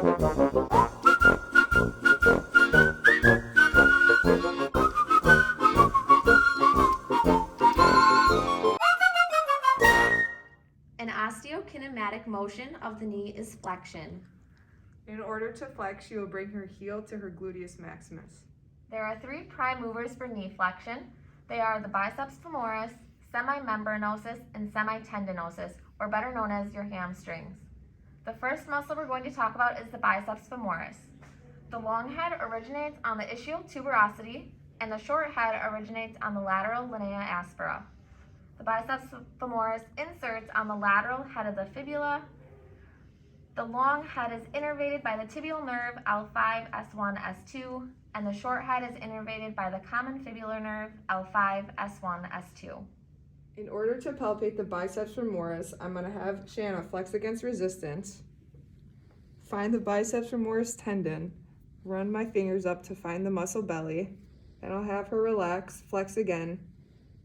An osteokinematic motion of the knee is flexion. In order to flex, she will bring her heel to her gluteus maximus. There are three prime movers for knee flexion. They are the biceps femoris, semimembranosus, and semitendinosus, or better known as your hamstrings. The first muscle we're going to talk about is the biceps femoris. The long head originates on the ischial tuberosity, and the short head originates on the lateral linea aspera. The biceps femoris inserts on the lateral head of the fibula. The long head is innervated by the tibial nerve L5, S1, S2, and the short head is innervated by the common fibular nerve L5, S1, S2. In order to palpate the biceps femoris, I'm going to have Shanna flex against resistance, find the biceps femoris tendon, run my fingers up to find the muscle belly, then I'll have her relax, flex again,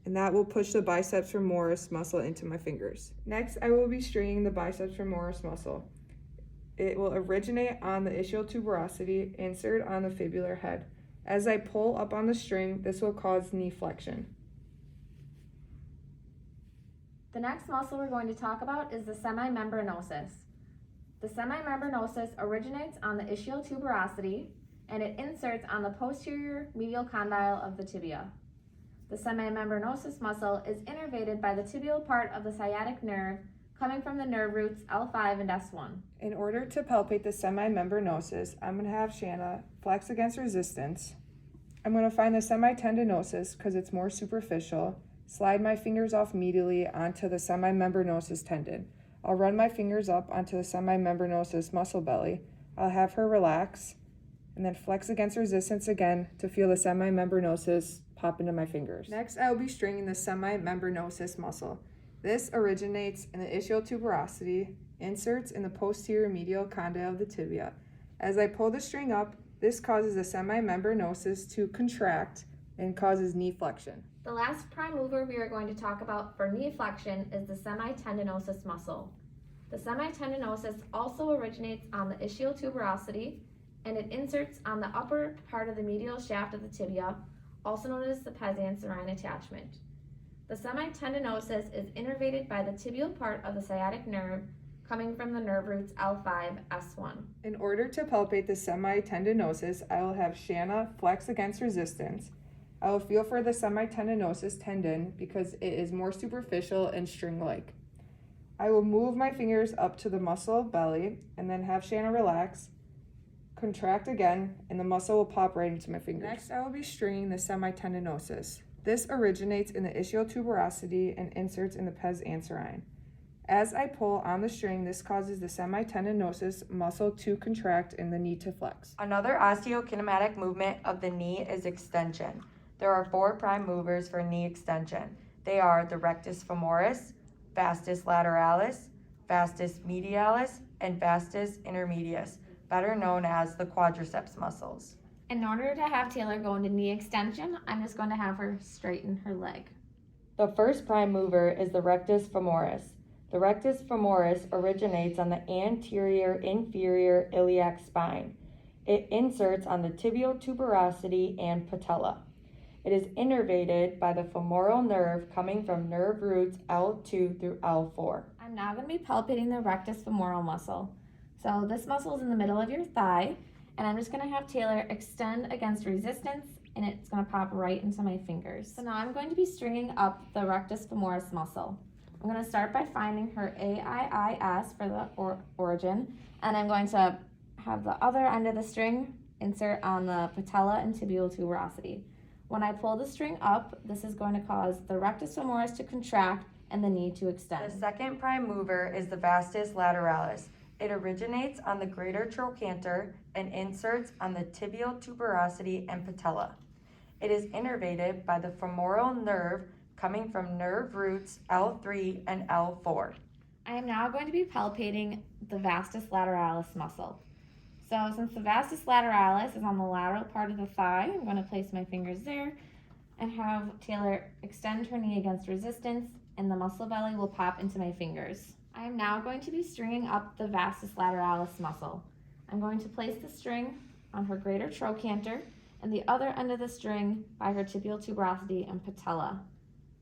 and that will push the biceps femoris muscle into my fingers. Next, I will be stringing the biceps femoris muscle. It will originate on the ischial tuberosity, insert on the fibular head. As I pull up on the string, this will cause knee flexion. The next muscle we're going to talk about is the semimembranosus. The semimembranosus originates on the ischial tuberosity, and it inserts on the posterior medial condyle of the tibia. The semimembranosus muscle is innervated by the tibial part of the sciatic nerve coming from the nerve roots L5 and S1. In order to palpate the semimembranosus, I'm going to have Shanna flex against resistance. I'm going to find the semitendinosus because it's more superficial. Slide my fingers off medially onto the semimembranosus tendon. I'll run my fingers up onto the semimembranosus muscle belly. I'll have her relax and then flex against resistance again to feel the semimembranosus pop into my fingers. Next, I will be stringing the semimembranosus muscle. This originates in the ischial tuberosity, inserts in the posterior medial condyle of the tibia. As I pull the string up, this causes the semimembranosus to contract and causes knee flexion. The last prime mover we are going to talk about for knee flexion is the semitendinosus muscle. The semitendinosus also originates on the ischial tuberosity, and it inserts on the upper part of the medial shaft of the tibia, also known as the pes anserine attachment. The semitendinosus is innervated by the tibial part of the sciatic nerve coming from the nerve roots L5, S1. In order to palpate the semitendinosus, I will have Shanna flex against resistance. I will feel for the semitendinosus tendon because it is more superficial and string-like. I will move my fingers up to the muscle belly and then have Shanna relax, contract again, and the muscle will pop right into my fingers. Next, I will be stringing the semitendinosus. This originates in the ischial tuberosity and inserts in the pes anserine. As I pull on the string, this causes the semitendinosus muscle to contract and the knee to flex. Another osteokinematic movement of the knee is extension. There are four prime movers for knee extension. They are the rectus femoris, vastus lateralis, vastus medialis, and vastus intermedius, better known as the quadriceps muscles. In order to have Taylor go into knee extension, I'm just going to have her straighten her leg. The first prime mover is the rectus femoris. The rectus femoris originates on the anterior inferior iliac spine. It inserts on the tibial tuberosity and patella. It is innervated by the femoral nerve coming from nerve roots L2 through L4. I'm now going to be palpating the rectus femoral muscle. So this muscle is in the middle of your thigh, and I'm just going to have Taylor extend against resistance, and it's going to pop right into my fingers. So now I'm going to be stringing up the rectus femoris muscle. I'm going to start by finding her AIIS for the origin, and I'm going to have the other end of the string insert on the patella and tibial tuberosity. When I pull the string up, this is going to cause the rectus femoris to contract and the knee to extend. The second prime mover is the vastus lateralis. It originates on the greater trochanter and inserts on the tibial tuberosity and patella. It is innervated by the femoral nerve coming from nerve roots L3 and L4. I am now going to be palpating the vastus lateralis muscle. So since the vastus lateralis is on the lateral part of the thigh, I'm going to place my fingers there and have Taylor extend her knee against resistance, and the muscle belly will pop into my fingers. I am now going to be stringing up the vastus lateralis muscle. I'm going to place the string on her greater trochanter and the other end of the string by her tibial tuberosity and patella.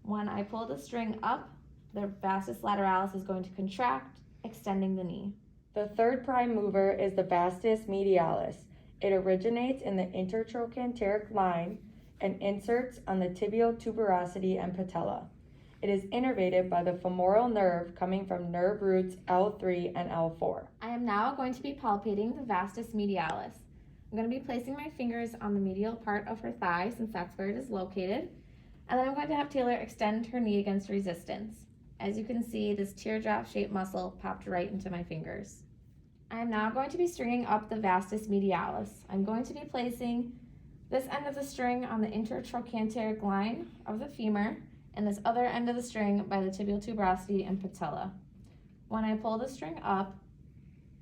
When I pull the string up, the vastus lateralis is going to contract, extending the knee. The third prime mover is the vastus medialis. It originates in the intertrochanteric line and inserts on the tibial tuberosity and patella. It is innervated by the femoral nerve coming from nerve roots L3 and L4. I am now going to be palpating the vastus medialis. I'm going to be placing my fingers on the medial part of her thigh since that's where it is located. And then I'm going to have Taylor extend her knee against resistance. As you can see, this teardrop shaped muscle popped right into my fingers. I am now going to be stringing up the vastus medialis. I'm going to be placing this end of the string on the intertrochanteric line of the femur and this other end of the string by the tibial tuberosity and patella. When I pull the string up,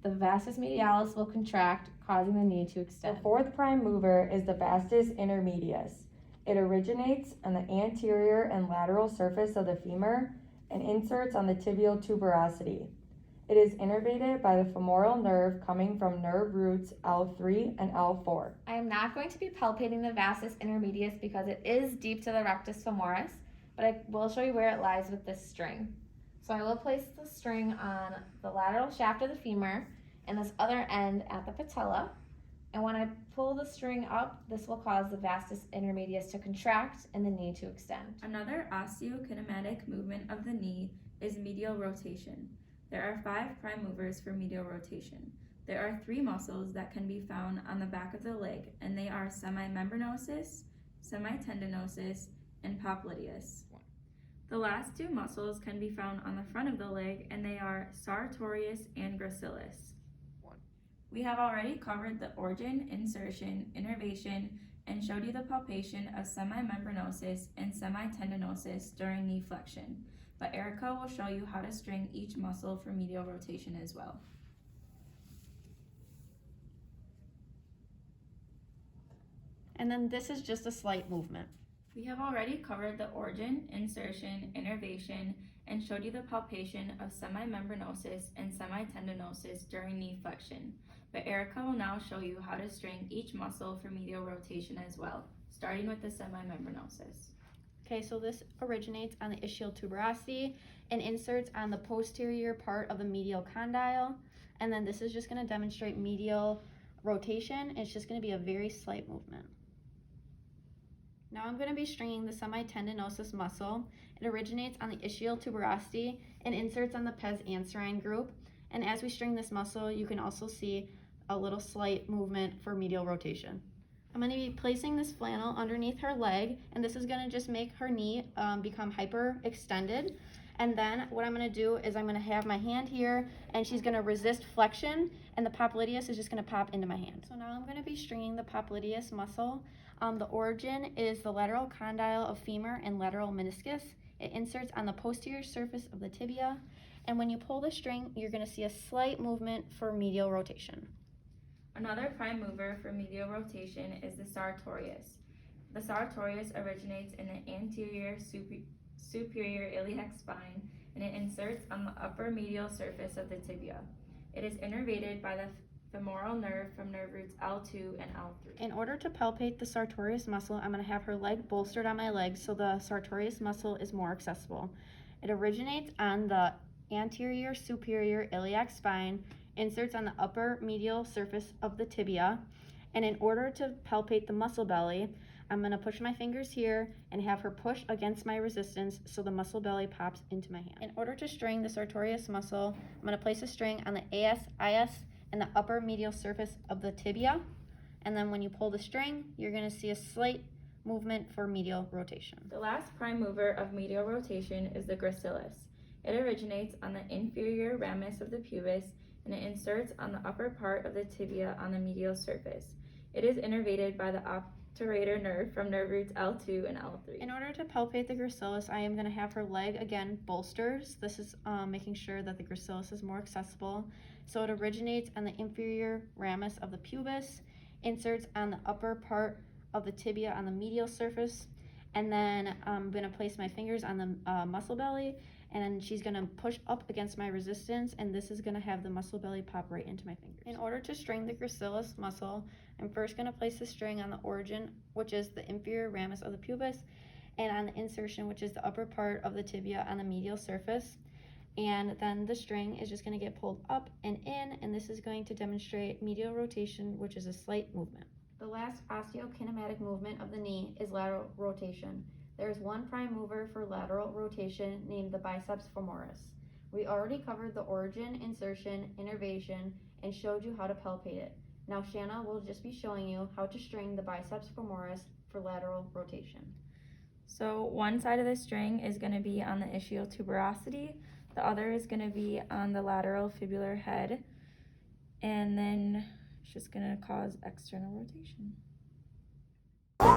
the vastus medialis will contract, causing the knee to extend. The fourth prime mover is the vastus intermedius. It originates on the anterior and lateral surface of the femur and inserts on the tibial tuberosity. It is innervated by the femoral nerve coming from nerve roots L3 and L4. I am not going to be palpating the vastus intermedius because it is deep to the rectus femoris, but I will show you where it lies with this string. So I will place the string on the lateral shaft of the femur and this other end at the patella. And when I pull the string up, this will cause the vastus intermedius to contract and the knee to extend. Another osteokinematic movement of the knee is medial rotation. There are 5 prime movers for medial rotation. There are 3 muscles that can be found on the back of the leg, and they are semimembranosus, semitendinosus, and popliteus. The last 2 muscles can be found on the front of the leg, and they are sartorius and gracilis. We have already covered the origin, insertion, innervation, and showed you the palpation of semimembranosus and semitendinosus during knee flexion, but Erica will show you how to string each muscle for medial rotation as well. And then this is just a slight movement. We have already covered the origin, insertion, innervation, and showed you the palpation of semimembranosus and semitendinosus during knee flexion, but Erica will now show you how to string each muscle for medial rotation as well, starting with the semimembranosus. Okay, so this originates on the ischial tuberosity and inserts on the posterior part of the medial condyle. And then this is just going to demonstrate medial rotation. It's just going to be a very slight movement. Now I'm going to be stringing the semitendinosus muscle. It originates on the ischial tuberosity and inserts on the pes anserine group. And as we string this muscle, you can also see a little slight movement for medial rotation. I'm going to be placing this flannel underneath her leg, and this is going to just make her knee become hyper extended. And then what I'm going to do is I'm going to have my hand here, and she's going to resist flexion, and the popliteus is just going to pop into my hand. So now I'm going to be stringing the popliteus muscle. The origin is the lateral condyle of femur and lateral meniscus. It inserts on the posterior surface of the tibia, and when you pull the string, you're going to see a slight movement for medial rotation. Another prime mover for medial rotation is the sartorius. The sartorius originates in the anterior superior iliac spine, and it inserts on the upper medial surface of the tibia. It is innervated by the femoral nerve from nerve roots L2 and L3. In order to palpate the sartorius muscle, I'm going to have her leg bolstered on my leg so the sartorius muscle is more accessible. It originates on the anterior superior iliac spine, inserts on the upper medial surface of the tibia, and in order to palpate the muscle belly, I'm going to push my fingers here and have her push against my resistance so the muscle belly pops into my hand. In order to string the sartorius muscle, I'm going to place a string on the AS, IS, and the upper medial surface of the tibia, and then when you pull the string, you're going to see a slight movement for medial rotation. The last prime mover of medial rotation is the gracilis. It originates on the inferior ramus of the pubis, and it inserts on the upper part of the tibia on the medial surface. It is innervated by the obturator nerve from nerve roots L2 and L3. In order to palpate the gracilis, I am going to have her leg again bolstered. This is making sure that the gracilis is more accessible. So it originates on the inferior ramus of the pubis, inserts on the upper part of the tibia on the medial surface, and then I'm going to place my fingers on the muscle belly and then she's gonna push up against my resistance, and this is gonna have the muscle belly pop right into my fingers. In order to string the gracilis muscle, I'm first gonna place the string on the origin, which is the inferior ramus of the pubis, and on the insertion, which is the upper part of the tibia on the medial surface. And then the string is just gonna get pulled up and in, and this is going to demonstrate medial rotation, which is a slight movement. The last osteokinematic movement of the knee is lateral rotation. There is one prime mover for lateral rotation named the biceps femoris. We already covered the origin, insertion, innervation, and showed you how to palpate it. Now Shanna will just be showing you how to string the biceps femoris for lateral rotation. So one side of the string is going to be on the ischial tuberosity, the other is going to be on the lateral fibular head, and then it's just going to cause external rotation. We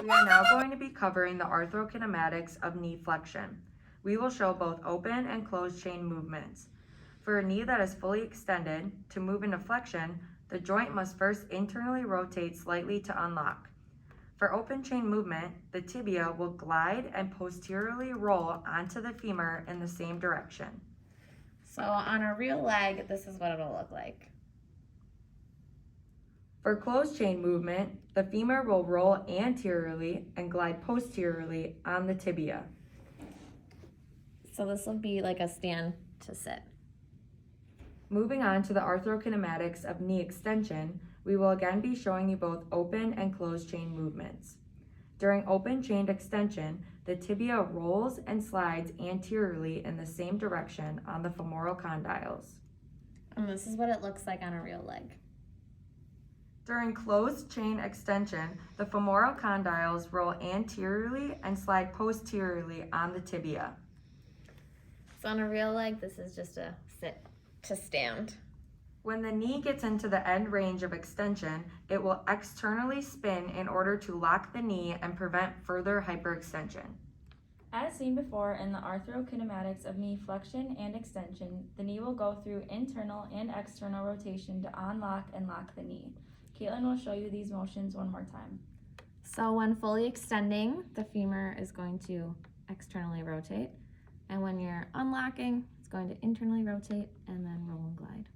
are now going to be covering the arthrokinematics of knee flexion. We will show both open and closed chain movements. For a knee that is fully extended, to move into flexion, the joint must first internally rotate slightly to unlock. For open chain movement, the tibia will glide and posteriorly roll onto the femur in the same direction. So on a real leg, this is what it'll look like. For closed chain movement, the femur will roll anteriorly and glide posteriorly on the tibia. So this will be like a stand to sit. Moving on to the arthrokinematics of knee extension, we will again be showing you both open and closed chain movements. During open chained extension, the tibia rolls and slides anteriorly in the same direction on the femoral condyles. And this is what it looks like on a real leg. During closed chain extension, the femoral condyles roll anteriorly and slide posteriorly on the tibia. So on a real leg, this is just a sit to stand. When the knee gets into the end range of extension, it will externally spin in order to lock the knee and prevent further hyperextension. As seen before in the arthrokinematics of knee flexion and extension, the knee will go through internal and external rotation to unlock and lock the knee. Caitlin will show you these motions one more time. So when fully extending, the femur is going to externally rotate. And when you're unlocking, it's going to internally rotate and then roll and glide.